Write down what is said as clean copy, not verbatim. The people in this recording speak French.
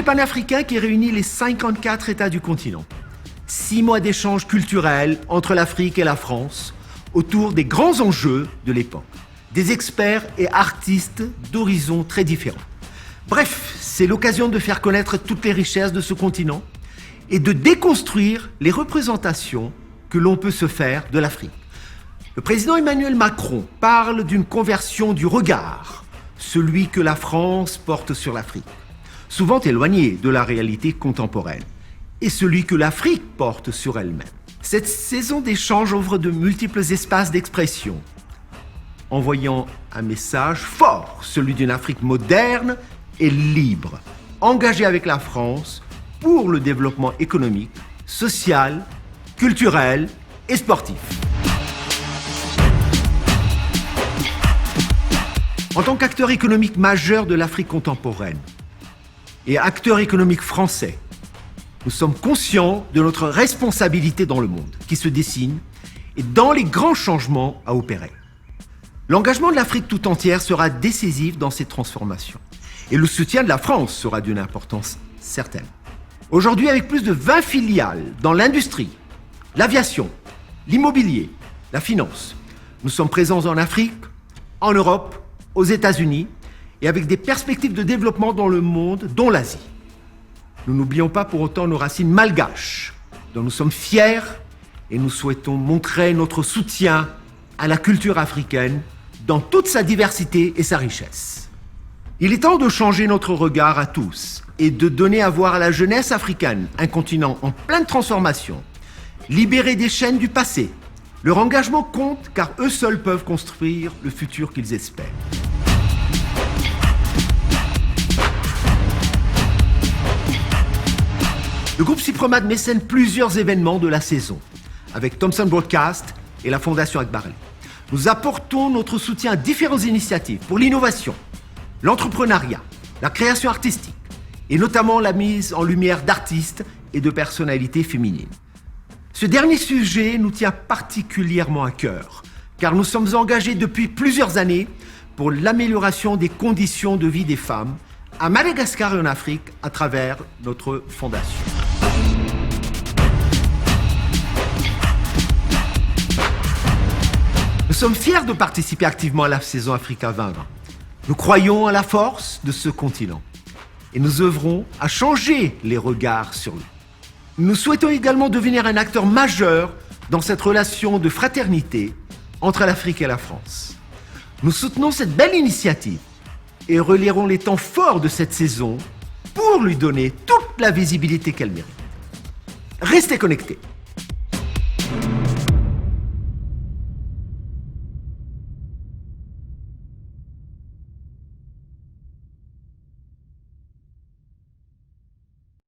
projet panafricain qui réunit les 54 États du continent. 6 mois d'échanges culturels entre l'Afrique et la France autour des grands enjeux de l'époque. Des experts et artistes d'horizons très différents. Bref, c'est l'occasion de faire connaître toutes les richesses de ce continent et de déconstruire les représentations que l'on peut se faire de l'Afrique. Le président Emmanuel Macron parle d'une conversion du regard, celui que la France porte sur l'Afrique, souvent éloigné de la réalité contemporaine, et celui que l'Afrique porte sur elle-même. Cette saison d'échange ouvre de multiples espaces d'expression, envoyant un message fort, celui d'une Afrique moderne et libre, engagée avec la France pour le développement économique, social, culturel et sportif. En tant qu'acteur économique majeur de l'Afrique contemporaine et acteur économique français, nous sommes conscients de notre responsabilité dans le monde qui se dessine et dans les grands changements à opérer. L'engagement de l'Afrique tout entière sera décisif dans ces transformations et le soutien de la France sera d'une importance certaine. Aujourd'hui, avec plus de 20 filiales dans l'industrie, l'aviation, l'immobilier, la finance, nous sommes présents en Afrique, en Europe, aux États-Unis et avec des perspectives de développement dans le monde, dont l'Asie. Nous n'oublions pas pour autant nos racines malgaches, dont nous sommes fiers et nous souhaitons montrer notre soutien à la culture africaine dans toute sa diversité et sa richesse. Il est temps de changer notre regard à tous et de donner à voir à la jeunesse africaine un continent en pleine transformation, libéré des chaînes du passé. Leur engagement compte car eux seuls peuvent construire le futur qu'ils espèrent. Le groupe Cypromad mécène plusieurs événements de la saison, avec Thomson Broadcast et la Fondation Akbareli. Nous apportons notre soutien à différentes initiatives pour l'innovation, l'entrepreneuriat, la création artistique, et notamment la mise en lumière d'artistes et de personnalités féminines. Ce dernier sujet nous tient particulièrement à cœur, car nous sommes engagés depuis plusieurs années pour l'amélioration des conditions de vie des femmes à Madagascar et en Afrique à travers notre fondation. Nous sommes fiers de participer activement à la saison Africa 2020. Nous croyons à la force de ce continent et nous œuvrons à changer les regards sur lui. Nous souhaitons également devenir un acteur majeur dans cette relation de fraternité entre l'Afrique et la France. Nous soutenons cette belle initiative et relierons les temps forts de cette saison pour lui donner toute la visibilité qu'elle mérite. Restez connectés.